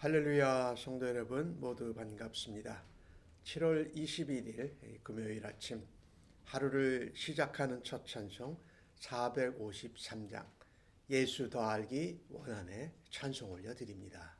할렐루야, 성도 여러분 모두 반갑습니다. 7월 21일 금요일 아침 하루를 시작하는 첫 찬송 453장 예수 더 알기 원한에 찬송 올려드립니다.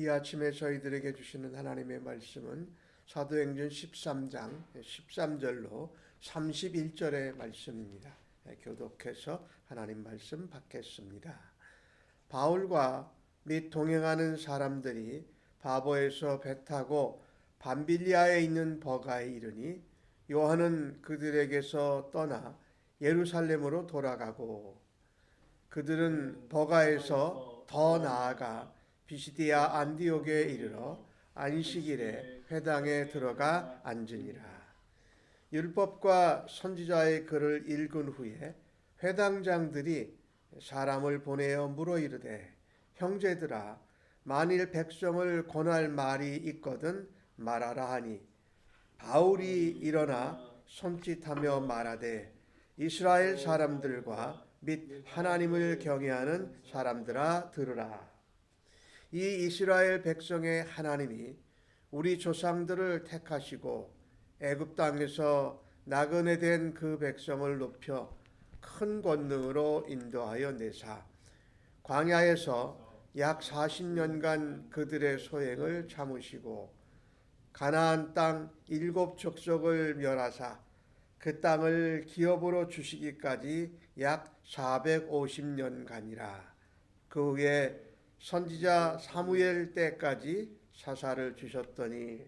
이 아침에 저희들에게 주시는 하나님의 말씀은 사도행전 13장 13절로 31절의 말씀입니다. 교독해서 하나님 말씀 받겠습니다. 바울과 및 동행하는 사람들이 바보에서 배 타고 밤빌리아에 있는 버가에 이르니 요한은 그들에게서 떠나 예루살렘으로 돌아가고 그들은 버가에서 더 나아가 비시디아 안디옥에 이르러 안식일에 회당에 들어가 앉으니라. 율법과 선지자의 글을 읽은 후에 회당장들이 사람을 보내어 물어 이르되 형제들아 만일 백성을 권할 말이 있거든 말하라 하니 바울이 일어나 손짓하며 말하되 이스라엘 사람들과 및 하나님을 경외하는 사람들아 들으라. 이 이스라엘 백성의 하나님이 우리 조상들을 택하시고 애굽 땅에서 나그네 된 그 백성을 높여 큰 권능으로 인도하여 내사 광야에서 약 40년간 그들의 소행을 참으시고 가나안 땅 7족속을 멸하사 그 땅을 기업으로 주시기까지 약 450년간이라. 그 후에 선지자 사무엘 때까지 사사를 주셨더니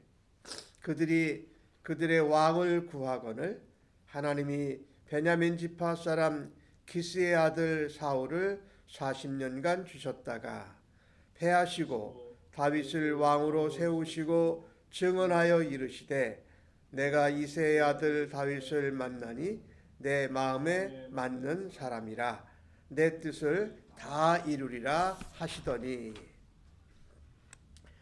그들이 그들의 왕을 구하거늘 하나님이 베냐민 지파 사람 기스의 아들 사울을 40년간 주셨다가 패하시고 다윗을 왕으로 세우시고 증언하여 이르시되 내가 이새의 아들 다윗을 만나니 내 마음에 맞는 사람이라 내 뜻을 다 이루리라 하시더니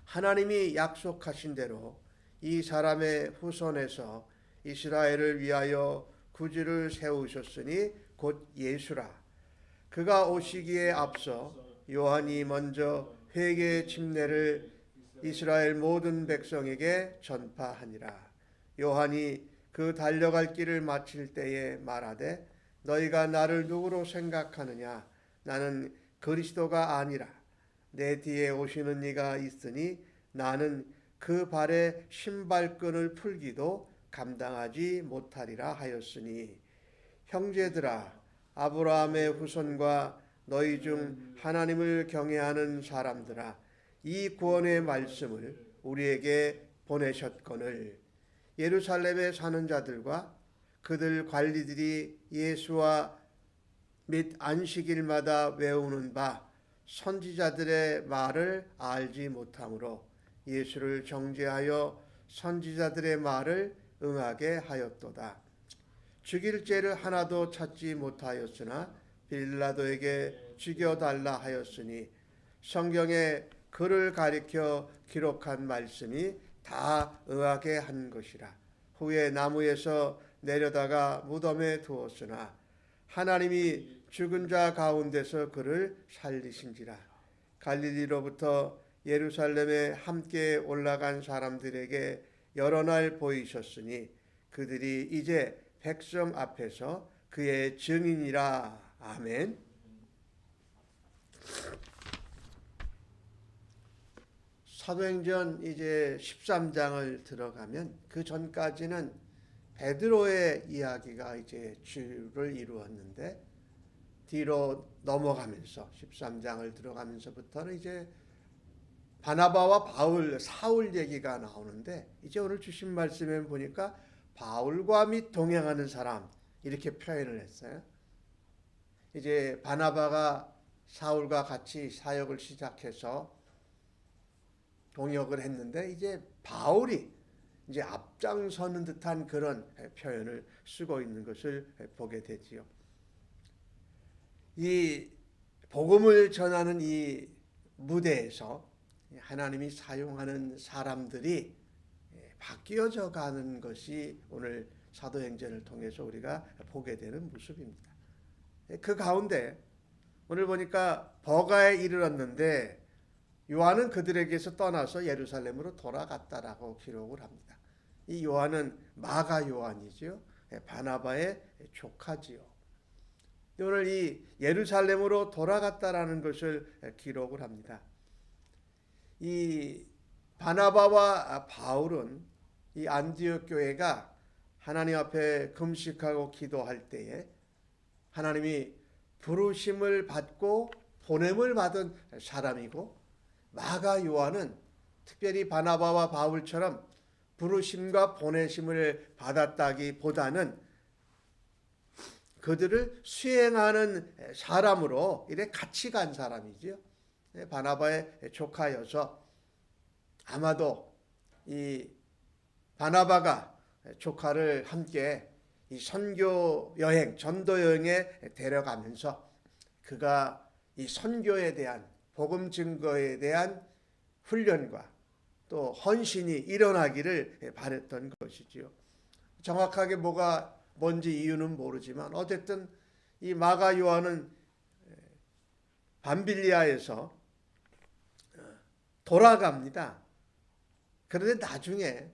하나님이 약속하신 대로 이 사람의 후손에서 이스라엘을 위하여 구주를 세우셨으니 곧 예수라. 그가 오시기에 앞서 요한이 먼저 회개의 침례를 이스라엘 모든 백성에게 전파하니라. 요한이 그 달려갈 길을 마칠 때에 말하되 너희가 나를 누구로 생각하느냐? 나는 그리스도가 아니라 내 뒤에 오시는 이가 있으니 나는 그 발에 신발끈을 풀기도 감당하지 못하리라 하였으니 형제들아 아브라함의 후손과 너희 중 하나님을 경외하는 사람들아 이 구원의 말씀을 우리에게 보내셨거늘 예루살렘에 사는 자들과 그들 관리들이 예수와 및 안식일마다 외우는 바 선지자들의 말을 알지 못하므로 예수를 정죄하여 선지자들의 말을 응하게 하였도다. 죽일 죄를 하나도 찾지 못하였으나 빌라도에게 죽여달라 하였으니 성경에 그를 가리켜 기록한 말씀이 다 응하게 한 것이라. 후에 나무에서 내려다가 무덤에 두었으나 하나님이 죽은 자 가운데서 그를 살리신지라. 갈릴리로부터 예루살렘에 함께 올라간 사람들에게 여러 날 보이셨으니 그들이 이제 백성 앞에서 그의 증인이라. 아멘. 사도행전 이제 13장을 들어가면 그 전까지는 베드로의 이야기가 이제 주를 이루었는데 뒤로 넘어가면서 13장을 들어가면서부터는 이제 바나바와 바울, 사울 얘기가 나오는데 이제 오늘 주신 말씀에 보니까 바울과 및 동행하는 사람 이렇게 표현을 했어요. 이제 바나바가 사울과 같이 사역을 시작해서 동역을 했는데 이제 바울이 이제 앞장서는 듯한 그런 표현을 쓰고 있는 것을 보게 되지요. 이 복음을 전하는 이 무대에서 하나님이 사용하는 사람들이 바뀌어져 가는 것이 오늘 사도행전을 통해서 우리가 보게 되는 모습입니다. 그 가운데 오늘 보니까 버가에 이르렀는데 요한은 그들에게서 떠나서 예루살렘으로 돌아갔다라고 기록을 합니다. 이 요한은 마가 요한이지요. 바나바의 조카지요. 오늘 이 예루살렘으로 돌아갔다라는 것을 기록을 합니다. 이 바나바와 바울은 이 안디옥 교회가 하나님 앞에 금식하고 기도할 때에 하나님이 부르심을 받고 보냄을 받은 사람이고 마가 요한은 특별히 바나바와 바울처럼 부르심과 보내심을 받았다기보다는 그들을 수행하는 사람으로 이래 같이 간 사람이지요. 바나바의 조카여서 아마도 이 바나바가 조카를 함께 이 선교 여행, 전도 여행에 데려가면서 그가 이 선교에 대한 복음 증거에 대한 훈련과 또 헌신이 일어나기를 바랬던 것이지요. 정확하게 뭐가 뭔지 이유는 모르지만 어쨌든 이 마가 요한은 밤빌리아에서 돌아갑니다. 그런데 나중에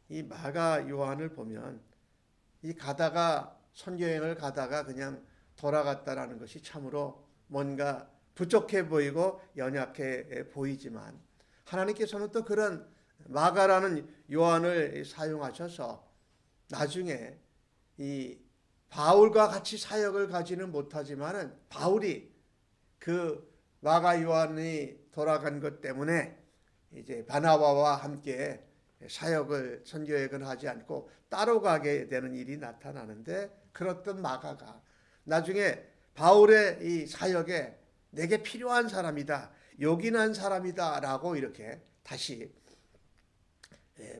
이 마가 요한을 보면 이 가다가 선교여행을 가다가 그냥 돌아갔다라는 것이 참으로 뭔가 부족해 보이고 연약해 보이지만 하나님께서는 또 그런 마가라는 요한을 사용하셔서 나중에 이 바울과 같이 사역을 가지는 못하지만은 바울이 그 마가 요한이 돌아간 것 때문에 이제 바나바와 함께 사역을 선교역을 하지 않고 따로 가게 되는 일이 나타나는데, 그렇던 마가가 나중에 바울의 이 사역에 내게 필요한 사람이다, 요긴한 사람이다 라고 이렇게 다시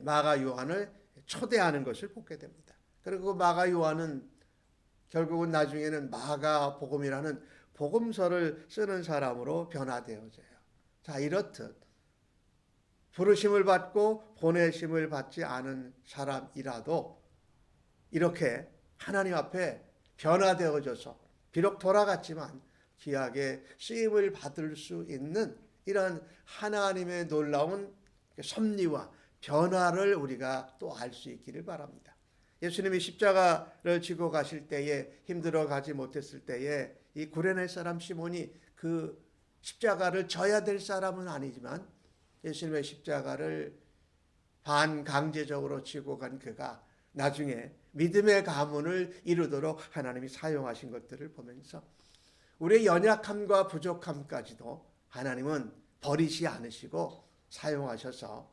마가 요한을 초대하는 것을 보게 됩니다. 그리고 마가 요한은 결국은 나중에는 마가 복음이라는 복음서를 쓰는 사람으로 변화되어져요. 자, 이렇듯 부르심을 받고 보내심을 받지 않은 사람이라도 이렇게 하나님 앞에 변화되어져서 비록 돌아갔지만 귀하게 쓰임을 받을 수 있는 이런 하나님의 놀라운 섭리와 변화를 우리가 또 알 수 있기를 바랍니다. 예수님이 십자가를 지고 가실 때에, 힘들어 가지 못했을 때에 이 구레네 사람 시몬이 그 십자가를 져야 될 사람은 아니지만 예수님의 십자가를 반강제적으로 지고 간 그가 나중에 믿음의 가문을 이루도록 하나님이 사용하신 것들을 보면서 우리의 연약함과 부족함까지도 하나님은 버리지 않으시고 사용하셔서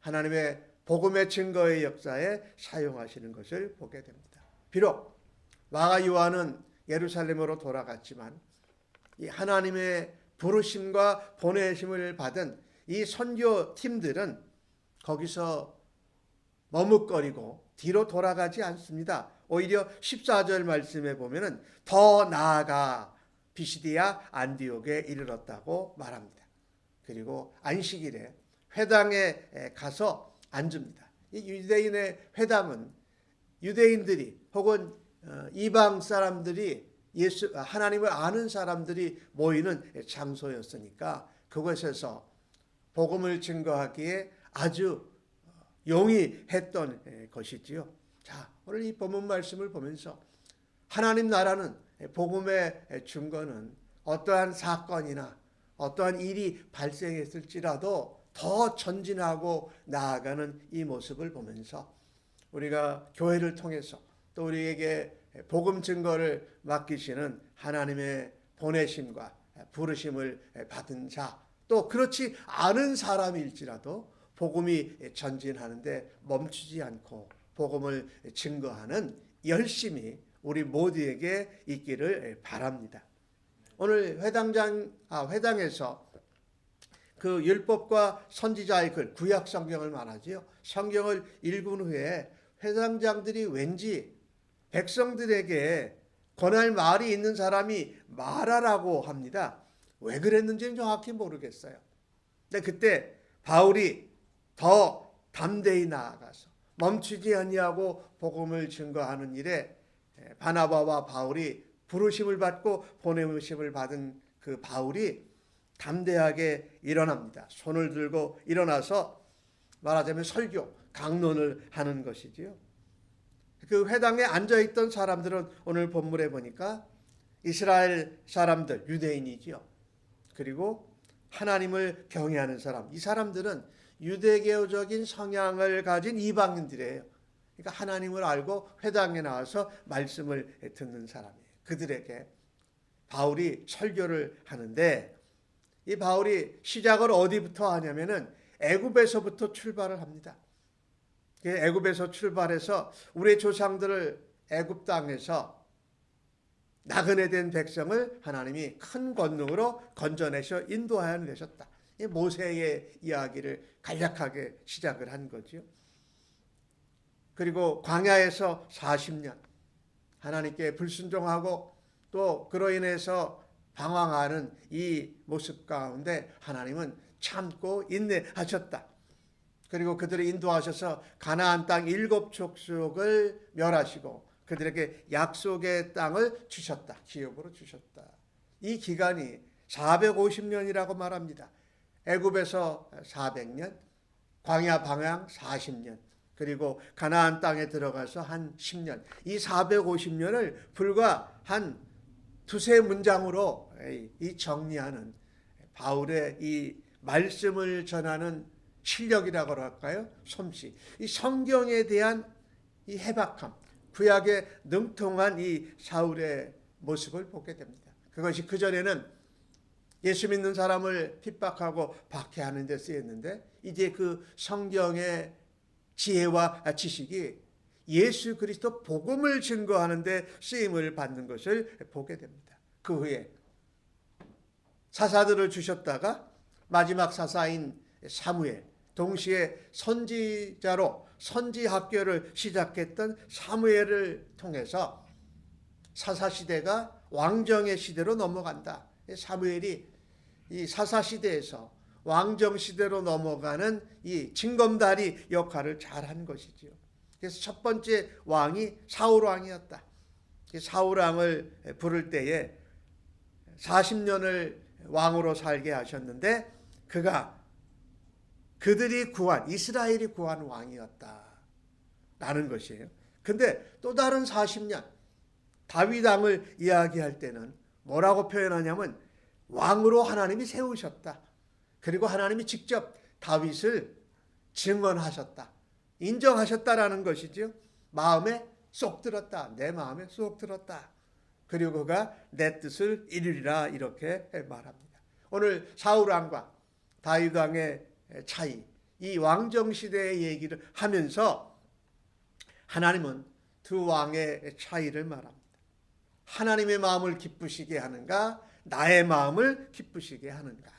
하나님의 복음의 증거의 역사에 사용하시는 것을 보게 됩니다. 비록 마가 요한은 예루살렘으로 돌아갔지만 이 하나님의 부르심과 보내심을 받은 이 선교팀들은 거기서 머뭇거리고 뒤로 돌아가지 않습니다. 오히려 14절 말씀에 보면은 더 나아가 비시디아 안디옥에 이르렀다고 말합니다. 그리고 안식일에 회당에 가서 앉습니다. 이 유대인의 회당은 유대인들이 혹은 이방 사람들이 하나님을 아는 사람들이 모이는 장소였으니까 그곳에서 복음을 증거하기에 아주 용이했던 것이지요. 자, 오늘 이 본문 말씀을 보면서 하나님 나라는 복음의 증거는 어떠한 사건이나 어떠한 일이 발생했을지라도 더 전진하고 나아가는 이 모습을 보면서 우리가 교회를 통해서 또 우리에게 복음 증거를 맡기시는 하나님의 보내심과 부르심을 받은 자, 또 그렇지 않은 사람일지라도 복음이 전진하는데 멈추지 않고 복음을 증거하는 열심이 우리 모두에게 있기를 바랍니다. 오늘 회당에서 그 율법과 선지자의 글, 구약 성경을 말하지요. 성경을 읽은 후에 회당장들이 왠지 백성들에게 권할 말이 있는 사람이 말하라고 합니다. 왜 그랬는지는 정확히 모르겠어요. 근데 그때 바울이 더 담대히 나아가서 멈추지 아니하고 복음을 증거하는 일에 바나바와 바울이 부르심을 받고 보내심을 받은 그 바울이 담대하게 일어납니다. 손을 들고 일어나서 말하자면 설교, 강론을 하는 것이지요. 그 회당에 앉아있던 사람들은 오늘 본문에 보니까 이스라엘 사람들, 유대인이지요. 그리고 하나님을 경외하는 사람, 이 사람들은 유대교적인 성향을 가진 이방인들이에요. 그러니까 하나님을 알고 회당에 나와서 말씀을 듣는 사람이에요. 그들에게 바울이 설교를 하는데 이 바울이 시작을 어디부터 하냐면은 애굽에서부터 출발을 합니다. 애굽에서 출발해서 우리의 조상들을 애굽 땅에서 나그네 된 백성을 하나님이 큰 권능으로 건져내셔 인도하여 내셨다. 이 모세의 이야기를 간략하게 시작을 한 거죠. 그리고 광야에서 40년 하나님께 불순종하고 또 그로 인해서 방황하는 이 모습 가운데 하나님은 참고 인내하셨다. 그리고 그들을 인도하셔서 가나안 땅 7족속을 멸하시고 그들에게 약속의 땅을 주셨다. 기업으로 주셨다. 이 기간이 450년이라고 말합니다. 애굽에서 400년, 광야 방향 40년, 그리고 가나안 땅에 들어가서 한 10년. 이 450년을 불과 한 두세 문장으로 이 정리하는 바울의 이 말씀을 전하는 실력이라고 할까요? 솜씨. 이 성경에 대한 이 해박함, 구약에 능통한 이 사울의 모습을 보게 됩니다. 그것이 그전에는 예수 믿는 사람을 핍박하고 박해하는 데 쓰였는데 이제 그 성경의 지혜와 지식이 예수 그리스도 복음을 증거하는 데 쓰임을 받는 것을 보게 됩니다. 그 후에 사사들을 주셨다가 마지막 사사인 사무엘, 동시에 선지자로 선지 학교를 시작했던 사무엘을 통해서 사사시대가 왕정의 시대로 넘어간다. 사무엘이 이 사사시대에서 왕정시대로 넘어가는 이 징검다리 역할을 잘한 것이지요. 그래서 첫 번째 왕이 사울왕이었다. 사울왕을 부를 때에 40년을 왕으로 살게 하셨는데 그들이 구한, 이스라엘이 구한 왕이었다라는 것이에요. 근데 또 다른 40년 다윗 왕을 이야기할 때는 뭐라고 표현하냐면 왕으로 하나님이 세우셨다. 그리고 하나님이 직접 다윗을 증언하셨다. 인정하셨다라는 것이죠. 마음에 쏙 들었다. 내 마음에 쏙 들었다. 그리고 그가 내 뜻을 이루리라 이렇게 말합니다. 오늘 사울왕과 다윗왕의 차이, 이 왕정시대의 얘기를 하면서 하나님은 두 왕의 차이를 말합니다. 하나님의 마음을 기쁘시게 하는가, 나의 마음을 기쁘시게 하는가.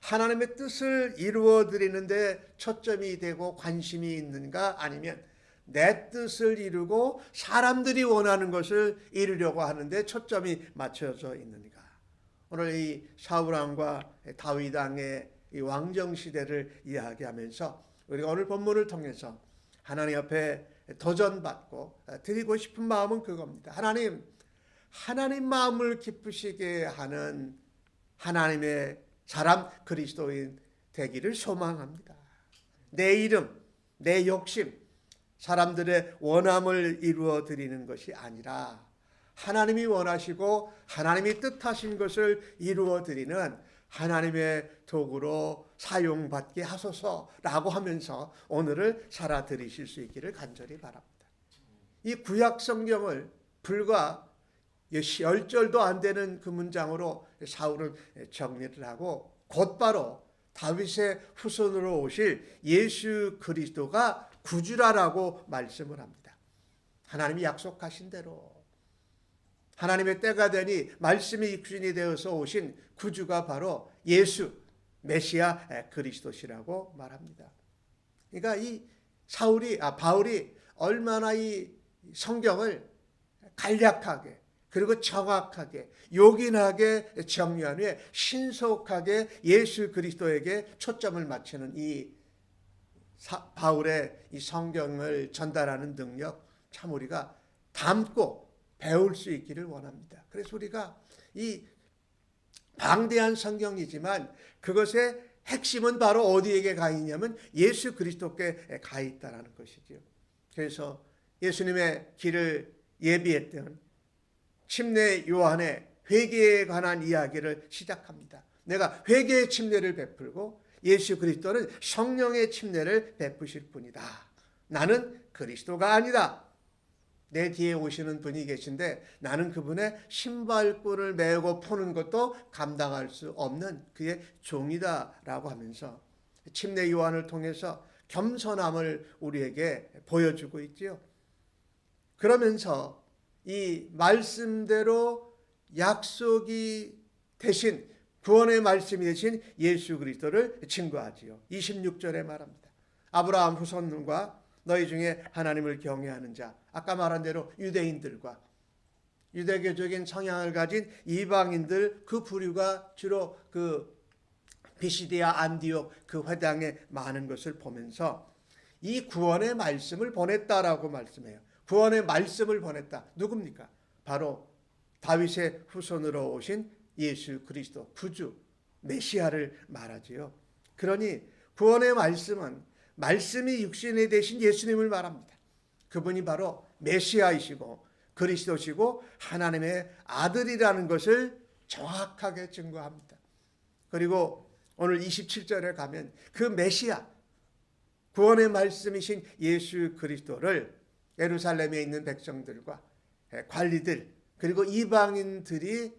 하나님의 뜻을 이루어 드리는데 초점이 되고 관심이 있는가, 아니면 내 뜻을 이루고 사람들이 원하는 것을 이루려고 하는데 초점이 맞춰져 있는가. 오늘 이 사울왕과 다윗왕의 이 왕정시대를 이야기하면서 우리가 오늘 본문을 통해서 하나님 앞에 도전받고 드리고 싶은 마음은 그겁니다. 하나님 마음을 기쁘시게 하는 하나님의 사람 그리스도인 되기를 소망합니다. 내 이름, 내 욕심, 사람들의 원함을 이루어 드리는 것이 아니라 하나님이 원하시고 하나님이 뜻하신 것을 이루어 드리는 하나님의 도구로 사용받게 하소서라고 하면서 오늘을 살아 드리실 수 있기를 간절히 바랍니다. 이 구약 성경을 불과 10절도 안 되는 그 문장으로 사울은 정리를 하고 곧바로 다윗의 후손으로 오실 예수 그리스도가 구주라라고 말씀을 합니다. 하나님이 약속하신 대로 하나님의 때가 되니 말씀이 육신이 되어서 오신 구주가 바로 예수 메시아 그리스도시라고 말합니다. 그러니까 이 바울이 얼마나 이 성경을 간략하게 그리고 정확하게 요긴하게 정리한 후에 신속하게 예수 그리스도에게 초점을 맞추는 이 바울의 이 성경을 전달하는 능력 참 우리가 담고 배울 수 있기를 원합니다. 그래서 우리가 이 방대한 성경이지만 그것의 핵심은 바로 어디에게 가 있냐면 예수 그리스도께 가 있다는 것이죠. 그래서 예수님의 길을 예비했던 침례 요한의 회개에 관한 이야기를 시작합니다. 내가 회개의 침례를 베풀고 예수 그리스도는 성령의 침례를 베푸실 분이다. 나는 그리스도가 아니다. 내 뒤에 오시는 분이 계신데 나는 그분의 신발끈을 메고 푸는 것도 감당할 수 없는 그의 종이다라고 하면서 침례 요한을 통해서 겸손함을 우리에게 보여주고 있지요. 그러면서 이 말씀대로 약속이 되신 구원의 말씀이 되신 예수 그리스도를 증거하지요. 26절에 말합니다. 아브라함 후손과 너희 중에 하나님을 경외하는 자, 아까 말한 대로 유대인들과 유대교적인 성향을 가진 이방인들 그 부류가 주로 그 비시디아 안디옥 그 회당에 많은 것을 보면서 이 구원의 말씀을 보냈다라고 말씀해요. 구원의 말씀을 보냈다. 누굽니까? 바로 다윗의 후손으로 오신 예수 그리스도 구주 메시아를 말하지요. 그러니 구원의 말씀은 말씀이 육신이 되신 예수님을 말합니다. 그분이 바로 메시아이시고 그리스도시고 하나님의 아들이라는 것을 정확하게 증거합니다. 그리고 오늘 27절에 가면 그 메시아, 구원의 말씀이신 예수 그리스도를 예루살렘에 있는 백성들과 관리들 그리고 이방인들이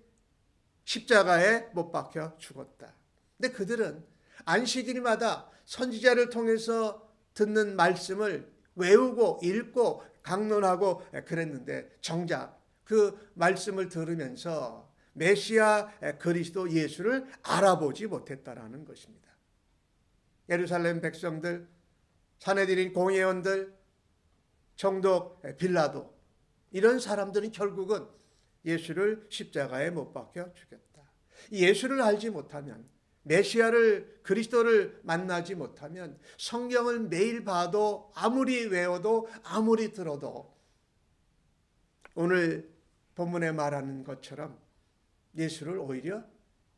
십자가에 못 박혀 죽었다. 근데 그들은 안식일마다 선지자를 통해서 듣는 말씀을 외우고 읽고 강론하고 그랬는데 정작 그 말씀을 들으면서 메시아 그리스도 예수를 알아보지 못했다라는 것입니다. 예루살렘 백성들, 산헤드린 공회원들, 총독 빌라도 이런 사람들은 결국은 예수를 십자가에 못 박혀 죽였다. 예수를 알지 못하면, 메시아를 그리스도를 만나지 못하면 성경을 매일 봐도 아무리 외워도 아무리 들어도 오늘 본문에 말하는 것처럼 예수를 오히려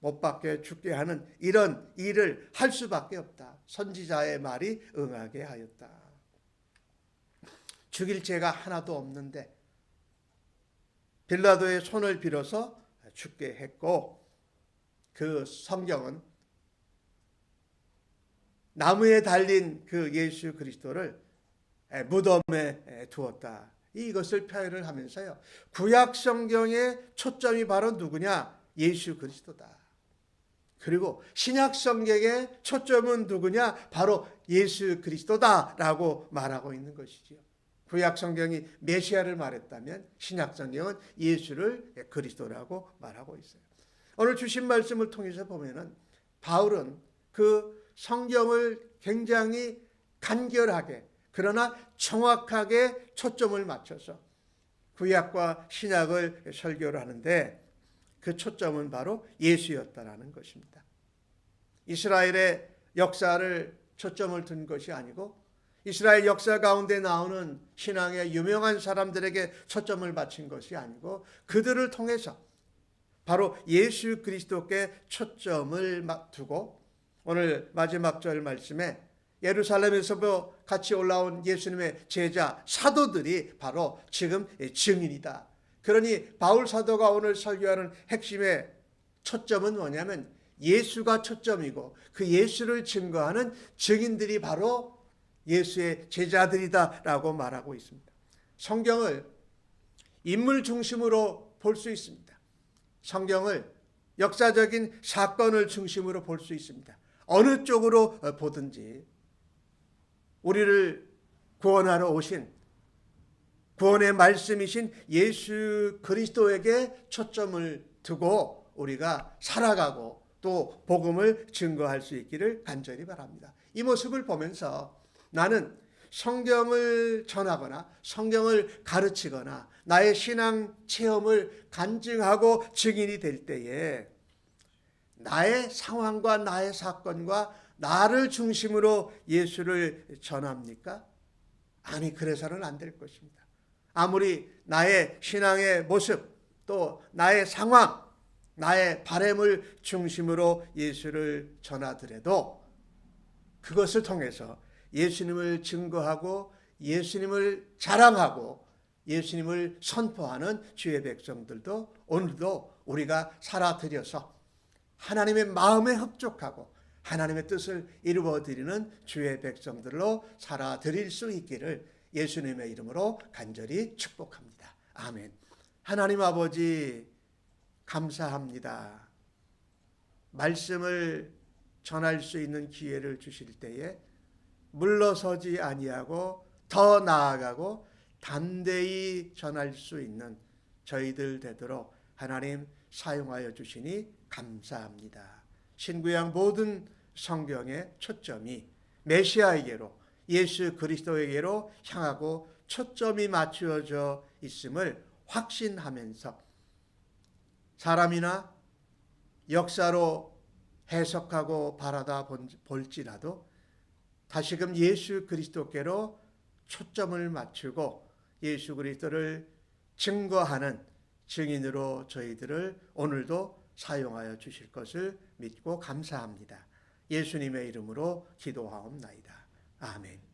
못 박혀 죽게 하는 이런 일을 할 수밖에 없다. 선지자의 말이 응하게 하였다. 죽일 죄가 하나도 없는데 빌라도의 손을 빌어서 죽게 했고, 그 성경은 나무에 달린 그 예수 그리스도를 무덤에 두었다. 이것을 표현을 하면서요, 구약 성경의 초점이 바로 누구냐? 예수 그리스도다. 그리고 신약 성경의 초점은 누구냐? 바로 예수 그리스도다라고 말하고 있는 것이지요. 구약 성경이 메시아를 말했다면 신약 성경은 예수를 그리스도라고 말하고 있어요. 오늘 주신 말씀을 통해서 보면은 바울은 그 성경을 굉장히 간결하게 그러나 정확하게 초점을 맞춰서 구약과 신약을 설교를 하는데 그 초점은 바로 예수였다라는 것입니다. 이스라엘의 역사를 초점을 둔 것이 아니고 이스라엘 역사 가운데 나오는 신앙의 유명한 사람들에게 초점을 맞춘 것이 아니고 그들을 통해서 바로 예수 그리스도께 초점을 두고 오늘 마지막 절 말씀에 예루살렘에서 같이 올라온 예수님의 제자 사도들이 바로 지금 증인이다. 그러니 바울 사도가 오늘 설교하는 핵심의 초점은 뭐냐면 예수가 초점이고 그 예수를 증거하는 증인들이 바로 예수의 제자들이다라고 말하고 있습니다. 성경을 인물 중심으로 볼 수 있습니다. 성경을 역사적인 사건을 중심으로 볼 수 있습니다. 어느 쪽으로 보든지 우리를 구원하러 오신 구원의 말씀이신 예수 그리스도에게 초점을 두고 우리가 살아가고 또 복음을 증거할 수 있기를 간절히 바랍니다. 이 모습을 보면서 나는 성경을 전하거나 성경을 가르치거나 나의 신앙 체험을 간증하고 증인이 될 때에 나의 상황과 나의 사건과 나를 중심으로 예수를 전합니까? 아니, 그래서는 안 될 것입니다. 아무리 나의 신앙의 모습 또 나의 상황, 나의 바램을 중심으로 예수를 전하더라도 그것을 통해서 예수님을 증거하고 예수님을 자랑하고 예수님을 선포하는 주의 백성들도 오늘도 우리가 살아들여서 하나님의 마음에 흡족하고 하나님의 뜻을 이루어드리는 주의 백성들로 살아드릴 수 있기를 예수님의 이름으로 간절히 축복합니다. 아멘. 하나님 아버지 감사합니다. 말씀을 전할 수 있는 기회를 주실 때에 물러서지 아니하고 더 나아가고 담대히 전할 수 있는 저희들 되도록 하나님 사용하여 주시니 감사합니다. 신구약 모든 성경의 초점이 메시아에게로 예수 그리스도에게로 향하고 초점이 맞추어져 있음을 확신하면서 사람이나 역사로 해석하고 바라다 볼지라도 다시금 예수 그리스도께로 초점을 맞추고 예수 그리스도를 증거하는 증인으로 저희들을 오늘도 사용하여 주실 것을 믿고 감사합니다. 예수님의 이름으로 기도하옵나이다. 아멘.